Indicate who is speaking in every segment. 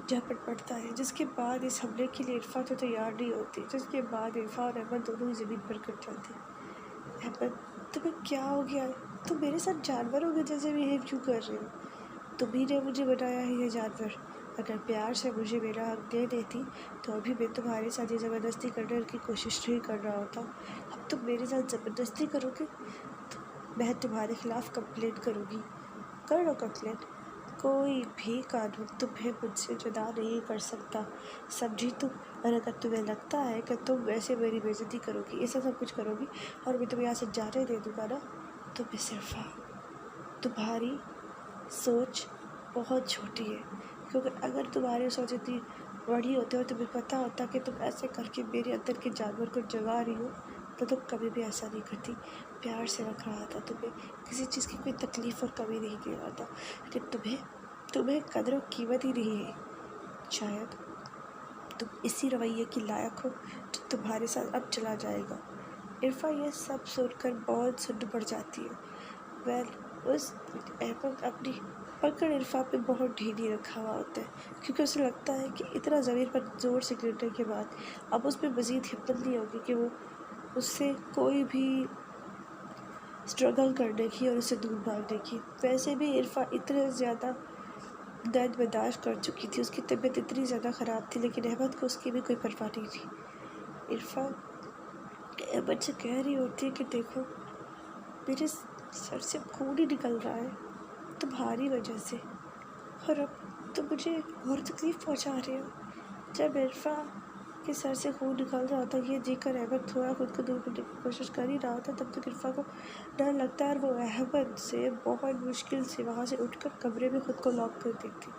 Speaker 1: جھپٹ پڑتا ہے، جس کے بعد اس حملے کے لیے عرفا تو تیار نہیں ہوتی، جس کے بعد عرفا اور احمد دونوں ہی زمین پر گر جاتے ہیں۔ احمد تمہیں کیا ہو گیا ہے؟ تم میرے ساتھ جانوروں کے جیسے بہیو کیوں کر رہے ہو؟ تم ہی نے مجھے بنایا ہے یہ جانور، اگر پیار سے مجھے میرا حق دے دیتی تو ابھی میں تمہارے ساتھ یہ زبردستی کرنے کی کوشش نہیں کر رہا ہوتا۔ اب تم میرے ساتھ زبردستی کرو گے تو میں تمہارے خلاف کمپلین کروں گی۔ کر لو کمپلین، کوئی بھی قانون تمہیں مجھ سے جدا نہیں کر سکتا، سمجھی تم؟ اور اگر تمہیں لگتا ہے کہ تم ویسے میری بے عزتی کرو گی، ایسا سب کچھ کرو گی اور میں تمہیں یہاں سے جانے دے دوں گا نا، تو میں صرف تمہاری سوچ بہت چھوٹی ہے، کیونکہ اگر تمہاری سوچ اتنی بڑی ہوتی اور تمہیں پتہ ہوتا کہ تم ایسے کر کے میرے اندر کے جانور کو جگا رہی ہو تو تم کبھی بھی ایسا نہیں کرتی۔ پیار سے رکھ رہا تھا تمہیں، کسی چیز کی کوئی تکلیف اور کمی نہیں دے رہا تھا، لیکن تمہیں قدر و قیمت ہی نہیں ہے۔ شاید تم اسی رویے کی لائق ہو جو تمہارے ساتھ اب چلا جائے گا۔ عرفا یہ سب سن کر بہت سن پڑ جاتی ہے۔ اس احمد اپنی پکڑ عرفا پہ بہت ڈھیلی رکھا ہوا ہوتا ہے، کیونکہ اسے لگتا ہے کہ اتنا زمین پر زور سے گرنے کے بعد اب اس میں مزید ہمت نہیں ہوگی کہ وہ اس سے کوئی بھی اسٹرگل کرنے کی اور اسے دور بھاگنے کی۔ ویسے بھی عرفا اتنے زیادہ درد برداشت کر چکی تھی، اس کی طبیعت اتنی زیادہ خراب تھی، لیکن احمد کو اس کی بھی کوئی پرواہ نہیں تھی۔ عرفا احمد سے کہہ رہی ہوتی ہے کہ دیکھو میرے سر سے خون ہی نکل رہا ہے تمہاری وجہ سے، اور اب تم مجھے اور تکلیف پہنچا رہے ہو۔ جب عرفا کے سر سے خون نکل رہا ہوتا یہ دیکھ کر احمد تھوڑا خود کو دور کرنے کی کوشش کر ہی رہا ہوتا، تب تک عرفا کو ڈر لگتا ہے اور وہ احمد سے بہت مشکل سے وہاں سے اٹھ کر کمرے میں خود کو لاک کر دیتی،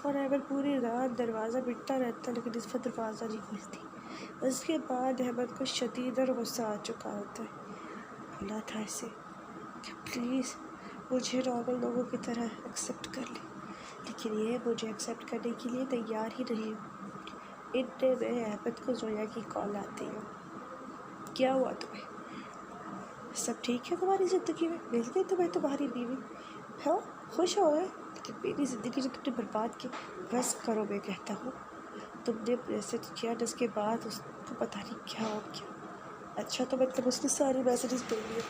Speaker 1: اور احمد پوری رات دروازہ پٹتا رہتا لیکن اس پر دروازہ نہیں کھلتی۔ اس کے بعد احمد کو شدید اور غصہ آ چکا ہوتا ہے۔ بولا تھا اسے کہ پلیز مجھے نارمل لوگوں کی طرح ایکسیپٹ کر لے، لیکن یہ مجھے ایکسیپٹ کرنے کے لیے تیار ہی نہیں۔ اتنے میں احمد کو زویا کی کال آتی ہے۔ کیا ہوا تمہیں؟ سب ٹھیک ہے تمہاری زندگی میں؟ مل گئی تمہیں تمہاری بیوی؟ ہاں خوش ہو گئے، لیکن میری زندگی جو تم نے برباد کی، بس کرو میں کہتا ہوں۔ تم نے میسج کیا جس کے بعد اس کو پتہ نہیں کیا ہو گیا۔ اچھا تو مطلب اس نے سارے میسیجز پڑھ لیے؟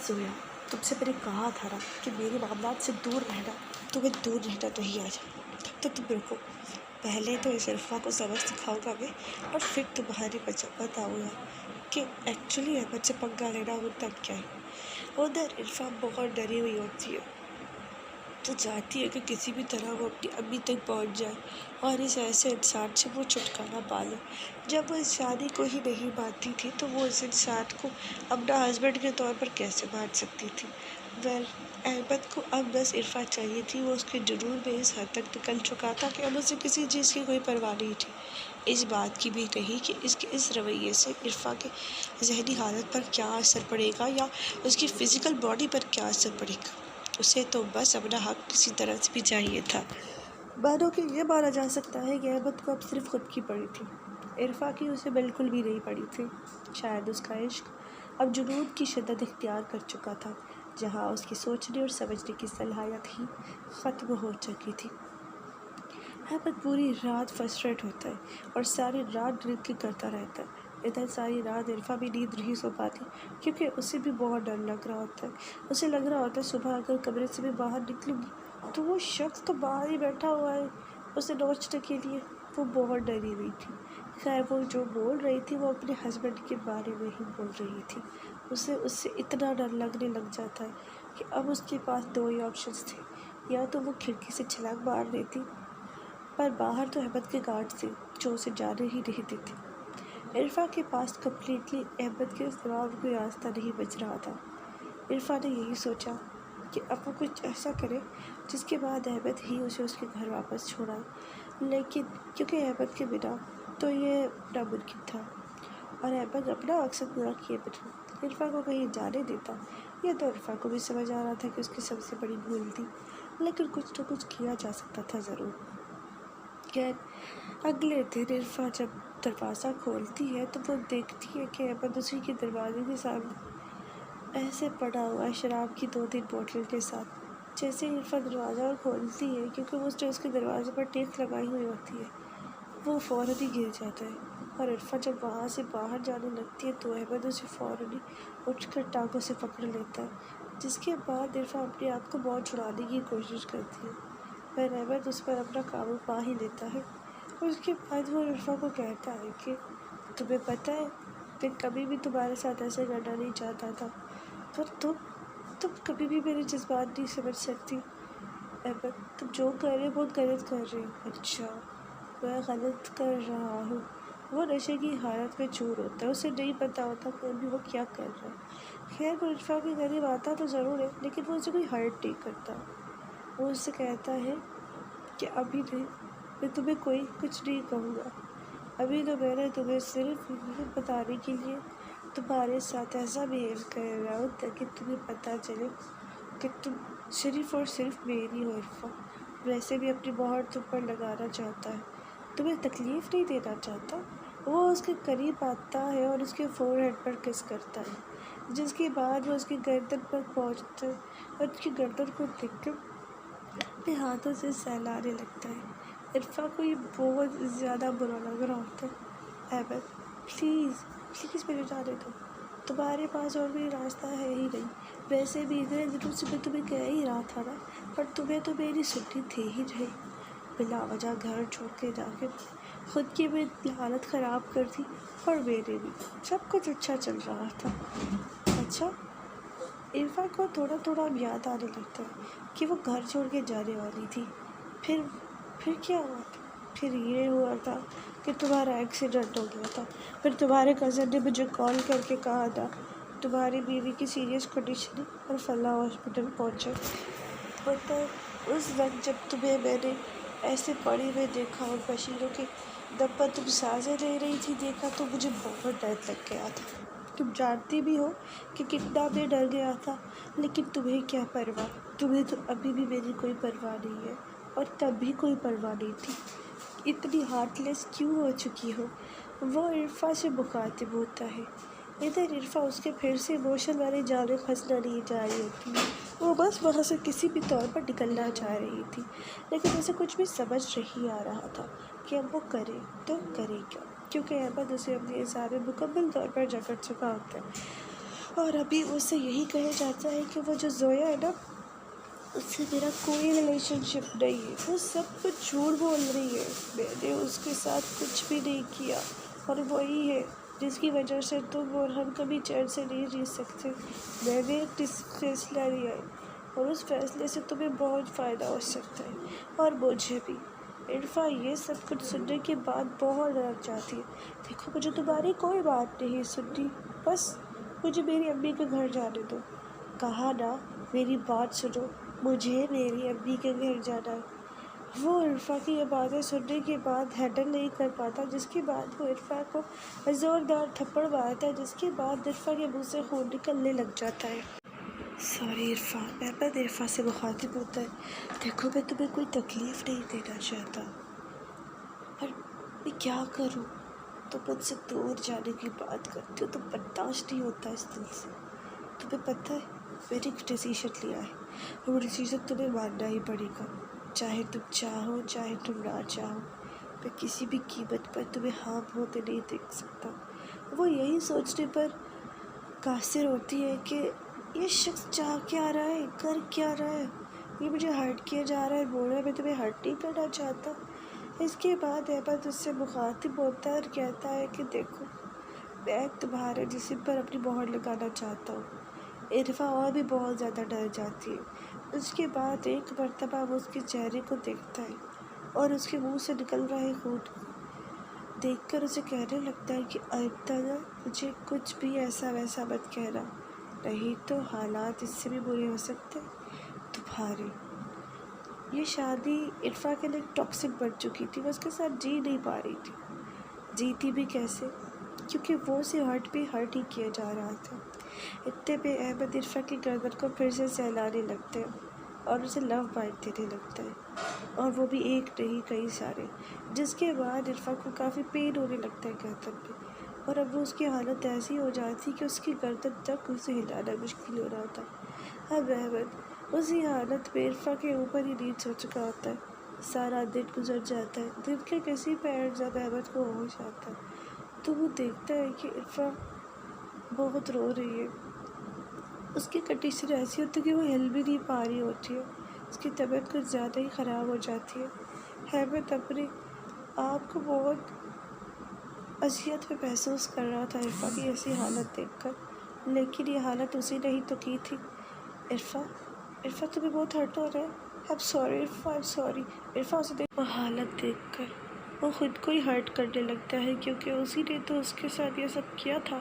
Speaker 1: زویا تم سے میں نے کہا تھا نا کہ میرے معاملات سے دور رہنا، تمہیں دور رہنا نہیں آ جائے، تب تو تم رکو، پہلے تو اس عرفا کو سبق سکھاؤں گا میں اور پھر تمہارے بتاؤں گا کہ ایکچولی احمد سے پنگا لینا ہوتا کیا ہے۔ ادھر عرفا بہت ڈری ہوئی ہوتی ہے، تو چاہتی ہے کہ کسی بھی طرح وہ اپنی امی تک پہنچ جائے اور اس ایسے انسان سے وہ چھٹکارا پا لے۔ جب وہ اس شادی کو ہی نہیں مانتی تھی تو وہ اس انسان کو اپنا ہسبینڈ کے طور پر کیسے مان سکتی تھی؟ احمد کو اب بس عرفا چاہیے تھی، وہ اس کے جنون میں اس حد تک نکل چکا تھا کہ اب اسے کسی چیز کی کوئی پرواہ نہیں تھی، اس بات کی بھی نہیں کہ اس کے اس رویے سے عرفا کے ذہنی حالت پر کیا اثر پڑے گا یا اس کی فزیکل باڈی پر کیا اثر پڑے گا۔ اسے تو بس اپنا حق کسی طرح سے بھی چاہیے تھا۔ مانو کہ یہ مانا جا سکتا ہے کہ احمد کو اب صرف خود کی پڑی تھی، عرفا کی اسے بالکل بھی نہیں پڑی تھی۔ شاید اس کا عشق اب جنون کی شدت اختیار کر چکا تھا، جہاں اس کی سوچنے اور سمجھنے کی صلاحیت ہی ختم ہو چکی تھی۔ احمد پوری رات فرسٹریٹ ہوتا ہے اور ساری رات ڈرنکنگ کرتا رہتا ہے۔ ادھر ساری رات عرفا بھی نیند نہیں سو پاتی، کیونکہ اسے بھی بہت ڈر لگ رہا ہوتا ہے۔ اسے لگ رہا ہوتا ہے صبح اگر کمرے سے میں باہر نکلوں گی تو وہ شخص تو باہر ہی بیٹھا ہوا ہے اسے نوچنے کے لیے۔ وہ بہت ڈری ہوئی تھی۔ خیر وہ جو بول رہی تھی وہ اپنے ہسبینڈ کے بارے میں ہی بول رہی تھی۔ اسے اس سے اتنا ڈر لگنے لگ جاتا ہے کہ اب اس کے پاس دو ہی آپشنز تھے، یا تو وہ کھڑکی سے چھلانگ مار دیتی، پر باہر تو احمد کے گارڈ تھے جو اسے جانے ہی نہیں دیتے۔ عرفا کے پاس کمپلیٹلی احمد کے سوا کوئی راستہ نہیں بچ رہا تھا۔ عرفا نے یہی سوچا کہ اب وہ کچھ ایسا کرے جس کے بعد احمد ہی اسے اس کے گھر واپس چھوڑائے، لیکن کیونکہ احمد کے بنا تو یہ ناممکن تھا، اور احمد اپنا مقصد پورا کیے بنا عرفا کو کہیں جانے دیتا۔ یہ تو عرفا کو بھی سمجھ آ رہا تھا کہ اس کی سب سے بڑی بھول تھی، لیکن کچھ نہ کچھ کیا جا سکتا تھا ضرور۔ خیر اگلے دن عرفا جب دروازہ کھولتی ہے تو وہ دیکھتی ہے کہ احمد اسی کے دروازے کے سامنے ایسے پڑا ہوا ہے شراب کی 2-3 بوتل کے ساتھ، جیسے عرفا دروازہ کھولتی ہے، کیونکہ وہ اس کے دروازے پر ٹیک لگائی ہوئی ہوتی ہے، وہ فوراً ہی گر جاتا ہے، اور عرفا جب وہاں سے باہر جانے لگتی ہے تو احمد اسے فوراً ہی اٹھ کر ٹانگوں سے پکڑ لیتا ہے، جس کے بعد عرفا اپنے آپ کو بہت چھڑانے کی کوشش کرتی ہے، پر احمد اس پر اپنا قابو پا ہی لیتا ہے۔ اس کے بعد وہ عرفا کو کہتا ہے کہ تمہیں پتہ ہے میں کبھی بھی تمہارے ساتھ ایسا کرنا نہیں چاہتا تھا، پر تم کبھی بھی میرے جذبات نہیں سمجھ سکتی۔ احمد، تم جو کر رہے ہو بہت غلط کر رہے ہو۔ اچھا، میں غلط کر رہا ہوں؟ وہ نشے کی حالت میں چور ہوتا ہے، اسے نہیں پتہ ہوتا کہ ابھی وہ کیا کر رہا ہے۔ خیر، وہ عرفا کے قریب آتا تو ضرور ہے، لیکن وہ اسے کوئی ہرٹ نہیں کرتا۔ وہ اس سے کہتا ہے کہ ابھی نہیں، میں تمہیں کچھ نہیں کہوں گا، ابھی تو میں نے تمہیں صرف یہ بتانے کے لیے تمہارے ساتھ ایسا بیہیو کر رہا ہوں تاکہ تمہیں پتہ چلے کہ تم صرف اور صرف میری ہو عرفا۔ ویسے بھی اپنی مہر تم پر لگانا چاہتا ہے، تمہیں تکلیف نہیں دینا چاہتا۔ وہ اس کے قریب آتا ہے اور اس کے فور ہیڈ پر کس کرتا ہے، جس کے بعد وہ اس کی گردن پر پہنچتا ہے اور اس کی گردن کو دیکھ کر اپنے ہاتھوں سے سہلانے لگتا ہے۔ عرفا کو یہ بہت زیادہ برا لگ رہا ہوتا ہے۔ احمد، پلیز مجھے جانے دو، تمہارے پاس اور کوئی راستہ ہے ہی نہیں، ویسے بھی اتنے دنوں سے میں تمہیں کہہ ہی رہا تھا نا، پر تمہیں تو میری سننی تھی ہی نہیں۔ بلا وجہ گھر چھوڑ کے جا کے خود کی بھی حالت خراب کر دی، اور میرے بھی سب کچھ اچھا چل رہا تھا۔ اچھا، عرفا کو تھوڑا تھوڑا یاد آنے لگتا ہے کہ وہ گھر چھوڑ کے جانے والی تھی۔ پھر کیا ہوا تھا؟ پھر یہ ہوا تھا کہ تمہارا ایکسیڈنٹ ہو گیا تھا، پھر تمہارے کزن نے مجھے کال کر کے کہا تھا تمہاری بیوی کی سیریس کنڈیشن ہے اور فلاں ہاسپٹل پہنچے۔ پتہ ہے، اس وقت جب تمہیں میں نے ایسے پڑے ہوئے دیکھا اور بشیروں کے دم پر تم سانسیں لے رہی تھی دیکھا تو مجھے بہت ڈر لگ گیا تھا۔ تم جانتی بھی ہو کہ کتنا میں ڈر گیا تھا، لیکن تمہیں کیا پرواہ، تمہیں تو ابھی بھی میری کوئی پرواہ نہیں ہے، اور تب بھی کوئی پرواہ نہیں تھی۔ اتنی ہارٹ لیس کیوں ہو چکی ہو؟ وہ عرفا سے مخاطب ہوتا ہے۔ ادھر عرفا اس کے پھر سے ایموشن والے جال میں پھنسنا نہیں چاہ رہی ہوتی، وہ بس وہاں سے کسی بھی طور پر نکلنا چاہ رہی تھی، لیکن اسے کچھ بھی سمجھ نہیں آ رہا تھا کہ اب وہ کرے تو کرے کیا، کیونکہ احمد اسے اپنے حساب میں مکمل طور پر جکڑ چکا ہوتا ہے، اور ابھی اسے یہی کہا جاتا ہے کہ وہ جو زویا ہے نا، اس سے میرا کوئی ریلیشن شپ نہیں ہے، وہ سب کچھ جھوٹ بول رہی ہے، میں نے اس کے ساتھ کچھ بھی نہیں کیا، اور وہی ہے جس کی وجہ سے تم اور ہم کبھی چین سے نہیں جی سکتے۔ میں نے ایک فیصلہ لیا ہے، اور اس فیصلے سے تمہیں بہت فائدہ ہو سکتا ہے، اور مجھے بھی۔ عرفا یہ سب کچھ سننے کے بعد بہت ڈر جاتی ہے۔ دیکھو، مجھے تمہاری کوئی بات نہیں سننی، بس مجھے میری امی کے گھر جانے دو۔ کہا نا، میری بات سنو، مجھے میری امی کے گھر جانا ہے۔ وہ عرفا کی یہ باتیں سننے کے بعد ہینڈل نہیں کر پاتا، جس کے بعد وہ عرفا کو زوردار تھپڑ مارتا ہے، جس کے بعد عرفا کے منہ سے خون نکلنے لگ جاتا ہے۔ سوری عرفا، احمد عرفا سے مخاطب ہوتا ہے۔ دیکھو، میں تمہیں کوئی تکلیف نہیں دینا چاہتا، پر میں کیا کروں؟ تم مجھ سے دور جانے کی بات کرتی ہو تو برداشت نہیں ہوتا اس دل سے۔ تمہیں پتہ ہے، میں نے ایک ڈیسیژن لیا ہے، اور وہ ڈیسیژن تمہیں ماننا ہی پڑے گا، چاہے تم چاہو چاہے تم نہ چاہو۔ میں کسی بھی قیمت پر تمہیں ہارم ہوتے نہیں دیکھ سکتا۔ وہ یہی سوچنے پر قاصر ہوتی ہے کہ یہ شخص چاہ کیا رہا ہے، کر کیا رہا ہے، یہ مجھے ہرٹ کیا جا رہا ہے، بول رہا ہے میں تمہیں ہرٹ نہیں کرنا چاہتا۔ اس کے بعد احمد اس سے مخاطب ہوتا ہے اور کہتا ہے کہ دیکھو، میں تمہارے جسم پر اپنی مہر لگانا چاہتا ہوں۔ عرفا اور بھی بہت زیادہ ڈر جاتی ہے۔ اس کے بعد ایک مرتبہ وہ اس کے چہرے کو دیکھتا ہے اور اس کے منہ سے نکل رہے خون دیکھ کر اسے کہنے لگتا ہے کہ آئندہ مجھے کچھ بھی ایسا ویسا مت کہنا، نہیں تو حالات اس سے بھی برے ہو سکتے تمہارے۔ یہ شادی عرفا کے لیے ٹاکسک بن چکی تھی، وہ اس کے ساتھ جی نہیں پا رہی تھی۔ جیتی بھی کیسے، کیونکہ وہ اسے ہرٹ ہی کیا جا رہا تھا۔ اتنے پہ احمد عرفا کی گردن کو پھر سے سہلانے لگتے ہیں اور اسے لو بائٹ دینے لگتا ہے، اور وہ بھی ایک نہیں کئی سارے، جس کے بعد عرفا کو کافی پین ہونے لگتا ہے گردن پہ، اور اب وہ اس کی حالت ایسی ہو جاتی کہ اس کی گردن تک اسے ہلانا مشکل ہو رہا تھا۔ اب احمد اسی حالت میں عرفا کے اوپر ہی نیند سو چکا ہوتا ہے۔ سارا دن گزر جاتا ہے، دن کے کسی پیر جب احمد کو ہوش آتا ہے تو وہ دیکھتا ہے کہ عرفا بہت رو رہی ہے۔ اس کی کنڈیشن ایسی ہوتی ہے کہ وہ ہل بھی نہیں پا رہی ہوتی ہے، اس کی طبیعت کچھ زیادہ ہی خراب ہو جاتی ہے۔ احمد اپنے آپ کو بہت اذیت میں محسوس کر رہا تھا عرفا کی ایسی حالت دیکھ کر، لیکن یہ حالت اسی نے ہی تو کی تھی۔ عرفا تمہیں بہت ہرٹ ہو رہا ہے؟ I'm sorry عرفا، I'm sorry۔ عرفا اسے وہ حالت دیکھ کر وہ خود کو ہی ہرٹ کرنے لگتا ہے، کیونکہ اسی نے تو اس کے ساتھ یہ سب کیا تھا۔